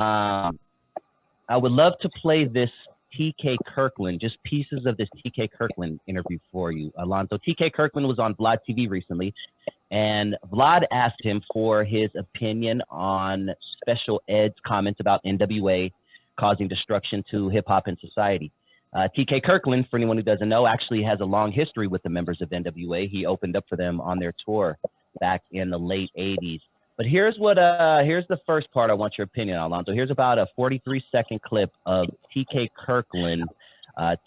I would love to play this TK Kirkland, just pieces of this TK Kirkland interview for you, Alonzo. TK Kirkland was on Vlad TV recently, and Vlad asked him for his opinion on Special Ed's comments about NWA causing destruction to hip hop and society. TK Kirkland, for anyone who doesn't know, actually has a long history with the members of NWA. He opened up for them on their tour back in the late 80s. But here's the first part I want your opinion on, Lonzo. Here's about a 43-second clip of TK Kirkland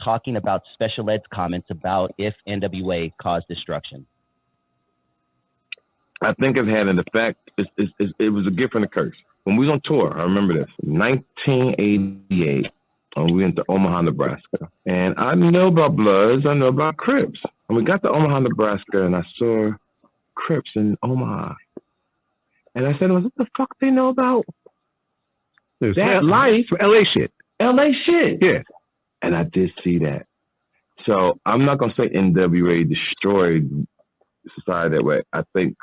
talking about Special Ed's comments about if NWA caused destruction. I think it had an effect. It was a gift and a curse. When we was on tour, I remember this, 1988, we went to Omaha, Nebraska. And I know about Bloods, I know about Crips. And we got to Omaha, Nebraska, and I saw Crips in Omaha. And I said, what the fuck they know about that life? LA shit. LA shit. Yeah. And I did see that. So I'm not going to say NWA destroyed society that way. I think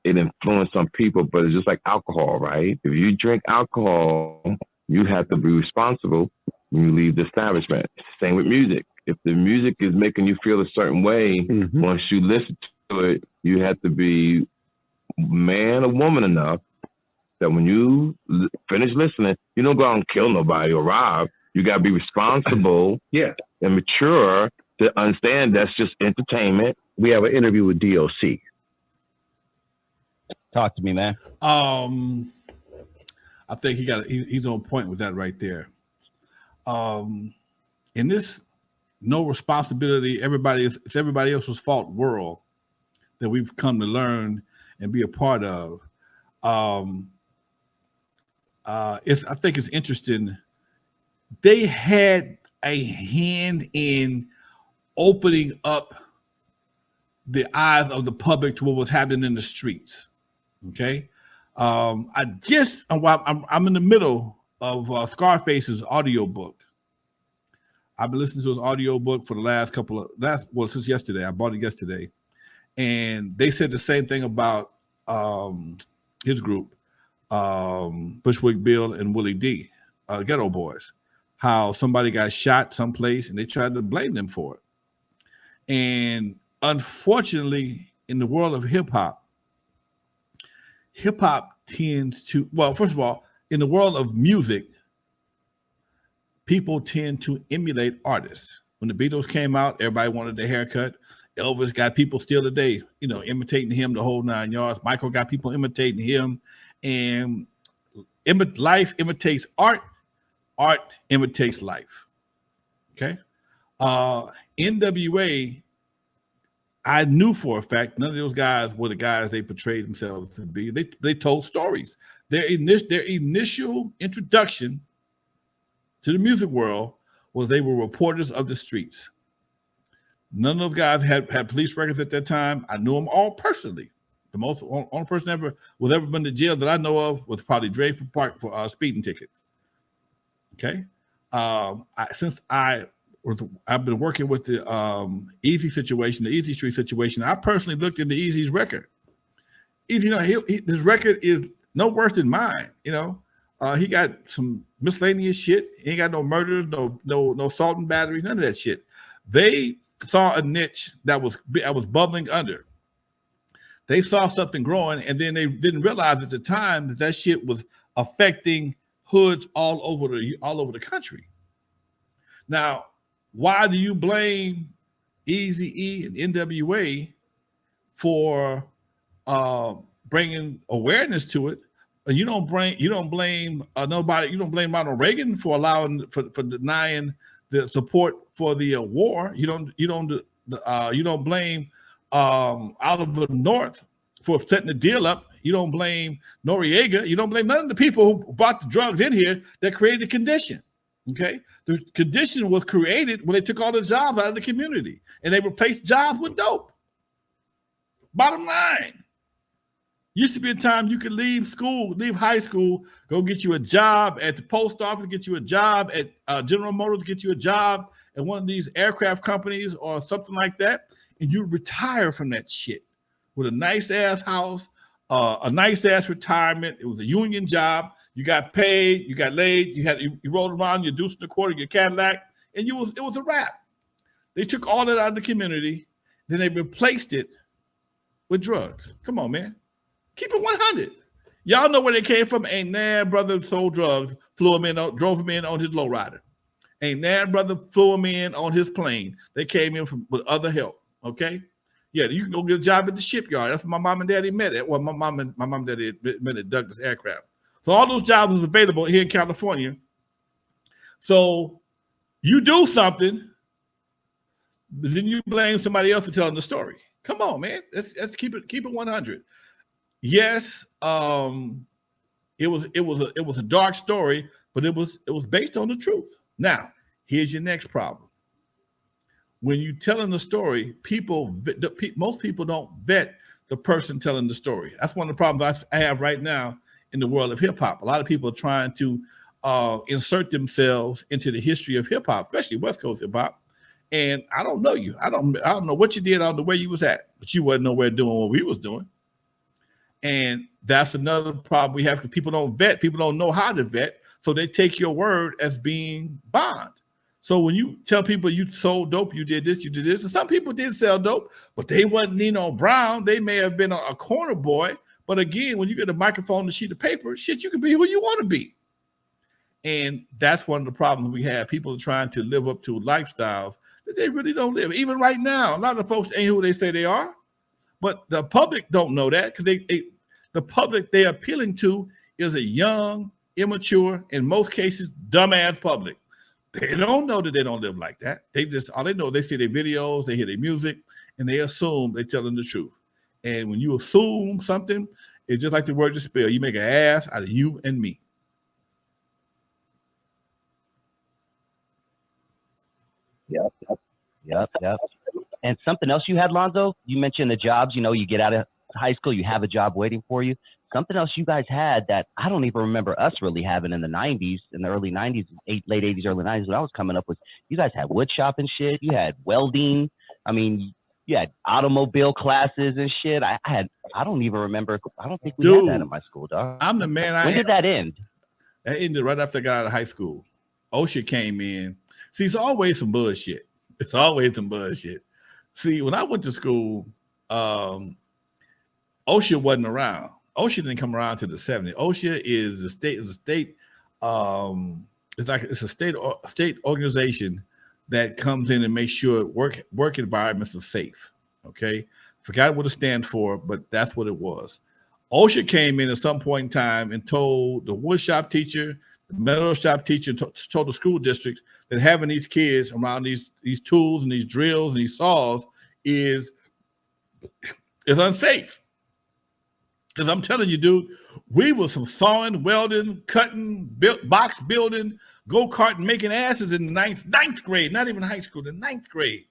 it influenced some people, but it's just like alcohol, right? If you drink alcohol, you have to be responsible when you leave the establishment. Same with music. If the music is making you feel a certain way, once you listen to it, you have to be man or woman enough that when you finish listening, you don't go out and kill nobody or rob. You got to be responsible and mature to understand that's just entertainment. We have an interview with DOC. Talk to me, man. I think he's on point with that right there. In this no responsibility, it's everybody else's fault world that we've come to learn and be a part of. I think it's interesting. They had a hand in opening up the eyes of the public to what was happening in the streets. Okay, I'm in the middle of Scarface's audiobook. I've been listening to his audiobook for the since yesterday. I bought it yesterday. And they said the same thing about his group, Bushwick Bill and Willie D, Ghetto Boys, how somebody got shot someplace and they tried to blame them for it. And unfortunately, in the world of hip hop tends to, well, first of all, in the world of music, people tend to emulate artists. When the Beatles came out, everybody wanted their haircut. Elvis got people still today, imitating him the whole 9 yards. Michael got people imitating him. And life imitates art. Art imitates life. Okay? NWA, I knew for a fact none of those guys were the guys they portrayed themselves to be. They told stories. Their initial introduction to the music world was they were reporters of the streets. None of those guys had police records at that time. I knew them all personally. The only person ever been to jail that I know of was probably Dreyfus Park for speeding tickets. Okay, I've been working with the Eazy situation, the Eazy Street situation. I personally looked into Eazy's record. Eazy, his record is no worse than mine. He got some miscellaneous shit. He ain't got no murders, no assault and battery, none of that shit. They saw a niche that was bubbling under. They saw something growing, and then they didn't realize at the time that shit was affecting hoods all over the country. Now, why do you blame Eazy E and N.W.A. for bringing awareness to it? You don't blame nobody. You don't blame Ronald Reagan for denying the support for the war. You don't blame Oliver North for setting the deal up. You don't blame Noriega. You don't blame none of the people who brought the drugs in here that created the condition. Okay, the condition was created when they took all the jobs out of the community and they replaced jobs with dope. Bottom line. Used to be a time you could leave high school, go get you a job at the post office, get you a job at General Motors, get you a job at one of these aircraft companies or something like that, and you retire from that shit with a nice ass house, a nice ass retirement. It was a union job. You got paid, you got laid, you rolled around your deuce and a quarter, your Cadillac, and it was a wrap. They took all that out of the community, then they replaced it with drugs. Come on, man. Keep it 100. Y'all know where they came from. Ain't that brother sold drugs, drove him in on his lowrider. Ain't that brother flew him in on his plane. They came in with other help. Okay. Yeah, you can go get a job at the shipyard. That's where my mom and daddy met at. Well, my mom and daddy met at Douglas Aircraft. So all those jobs was available here in California. So you do something, but then you blame somebody else for telling the story. Come on, man. Let's keep it 100. Yes, it was a dark story, but it was based on the truth. Now, here's your next problem. When you're telling the story, most people don't vet the person telling the story. That's one of the problems I have right now in the world of hip hop. A lot of people are trying to insert themselves into the history of hip hop, especially West Coast hip hop. And I don't know you. I don't know what you did. I don't know where you was at, but you wasn't nowhere doing what we was doing. And that's another problem we have, because people don't vet. People don't know how to vet, so they take your word as being bond. So when you tell people you sold dope, you did this, and some people did sell dope, but they wasn't Nino Brown. They may have been a corner boy. But again, when you get a microphone and a sheet of paper, shit, you can be who you want to be. And that's one of the problems we have. People are trying to live up to lifestyles that they really don't live. Even right now, a lot of folks ain't who they say they are. But the public don't know that, because the public they're appealing to is a young, immature, in most cases, dumbass public. They don't know that they don't live like that. All they know, they see their videos, they hear their music, and they assume they're telling the truth. And when you assume something, it's just like the word you spell. You make an ass out of you and me. Yep. And something else you had, Lonzo, you mentioned the jobs. You get out of high school, you have a job waiting for you. Something else you guys had that I don't even remember us really having in the 90s, in the early 90s, late 80s, early 90s, when I was coming up with, you guys had wood shop and shit. You had welding. I mean, you had automobile classes and shit. I don't even remember. I don't think we had that in my school, dog. I'm the man. When did that end? That ended right after I got out of high school. OSHA came in. See, it's always some bullshit. See, when I went to school, OSHA wasn't around. OSHA didn't come around to the 70s. OSHA is a state. It's a state organization that comes in and makes sure work environments are safe. Okay, forgot what it stands for, but that's what it was. OSHA came in at some point in time and told the wood shop teacher, the metal shop teacher, told the school districts that having these kids around these tools and these drills and these saws is unsafe. Because I'm telling you, dude, we was some sawing, welding, cutting, box building, go-karting, making asses in the ninth grade, not even high school, the 9th grade.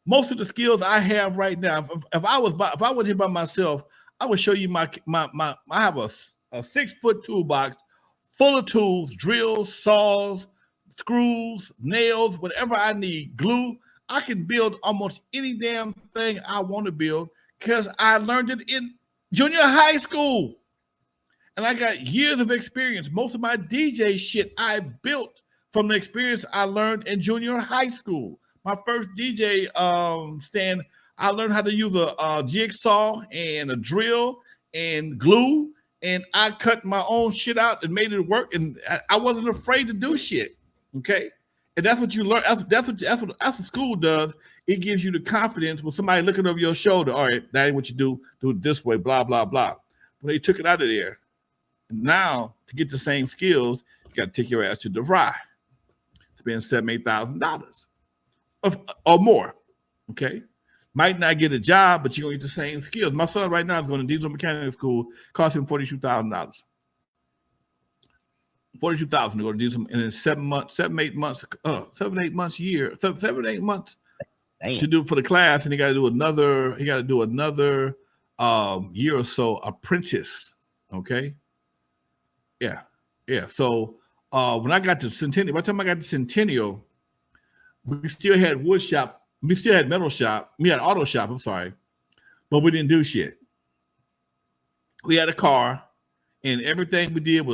Most of the skills I have right now, if I was here by myself, I would show you I have a 6-foot toolbox full of tools, drills, saws, screws, nails, whatever I need, glue. I can build almost any damn thing I want to build because I learned it in junior high school. And I got years of experience. Most of my DJ shit I built from the experience I learned in junior high school. My first DJ stand, I learned how to use a jigsaw and a drill and glue, and I cut my own shit out and made it work. And I wasn't afraid to do shit. Okay, and that's what you learn. That's what school does. It gives you the confidence when somebody looking over your shoulder. All right, that ain't what you do. Do it this way. Blah blah blah. But they took it out of there. Now to get the same skills, you got to take your ass to DeVry. Spend $7,000-8,000 or more. Okay, might not get a job, but you're gonna get the same skills. My son right now is going to diesel mechanic school. Cost him $42,000. 42,000 to go to do some, and in 7 months, 8 months a year, 7 8 months to do for the class, and he got to do another year or so apprentice. Okay, yeah. So when I got to Centennial, by the time I got to Centennial, we still had wood shop, we still had metal shop, we had auto shop. I'm sorry, but we didn't do shit. We had a car, and everything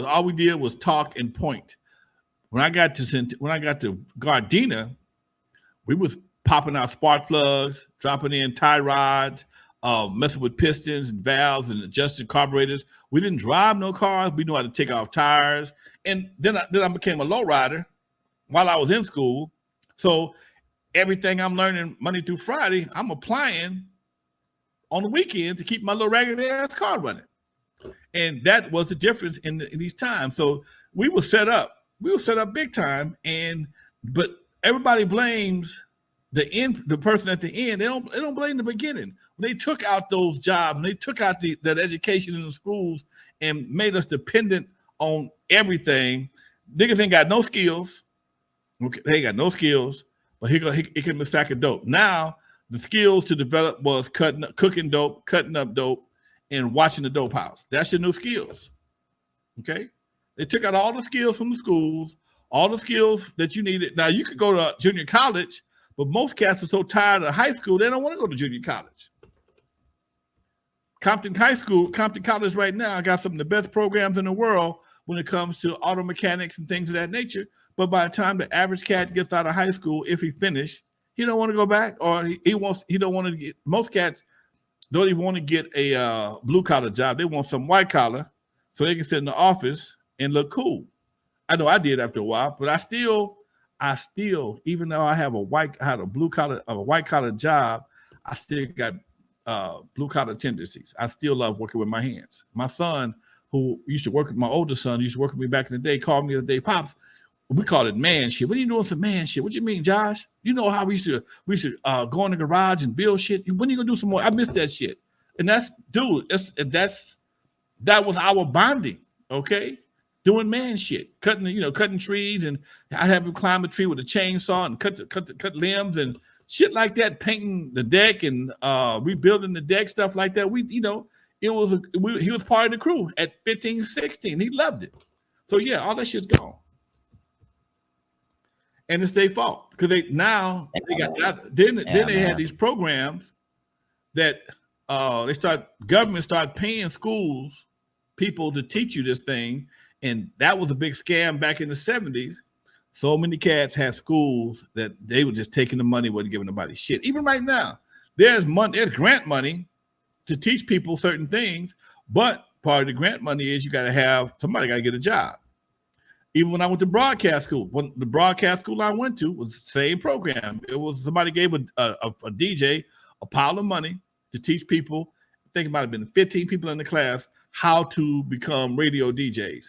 all we did was talk and point. When I got to Gardena, we was popping out spark plugs, dropping in tie rods, messing with pistons and valves and adjusting carburetors. We didn't drive no cars. We knew how to take off tires. And then I became a lowrider while I was in school. So everything I'm learning Monday through Friday, I'm applying on the weekend to keep my little ragged ass car running. And that was the difference in these times. So we were set up big time. But everybody blames the person at the end. They don't blame the beginning. They took out those jobs and they took out that education in the schools and made us dependent on everything. Niggas ain't got no skills. Okay, they ain't got no skills, but he can be a sack of dope. Now the skills to develop was cooking dope, cutting up dope, and watching the dope house. That's your new skills. Okay, they took out all the skills from the schools, all the skills that you needed. Now you could go to junior college, but most cats are so tired of high school they don't want to go to junior college. Compton College right now got some of the best programs in the world when it comes to auto mechanics and things of that nature. But by the time the average cat gets out of high school, if he finished, he don't want to go back, or he don't want to get. Most cats don't even want to get a blue collar job. They want some white collar, so they can sit in the office and look cool. I know I did after a while, but I still, even though I had a white collar job, I still got blue collar tendencies. I still love working with my hands. My son, who used to work with my older son, used to work with me back in the day, called me the day, Pops, we call it man shit. What are you doing some man shit? What you mean, Josh? You know how we used to go in the garage and build shit. When are you gonna do some more? I miss that shit. And that was our bonding, okay? Doing man shit, cutting trees, and I'd have him climb a tree with a chainsaw and cut limbs and shit like that, painting the deck and rebuilding the deck, stuff like that. He was part of the crew at 15, 16. He loved it. So yeah, all that shit's gone. And it's their fault because they had these programs that government started paying schools people to teach you this thing, and that was a big scam back in the 70s. So many cats had schools that they were just taking the money, wasn't giving nobody shit. Even right now, there's grant money to teach people certain things, but part of the grant money is somebody got to get a job. Even when I went to broadcast school, the broadcast school I went to was the same program. It was somebody gave a DJ a pile of money to teach people. I think it might have been 15 people in the class how to become radio DJs.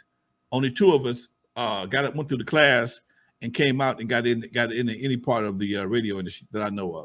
Only 2 of us went through the class and came out and got into any part of the radio industry that I know of.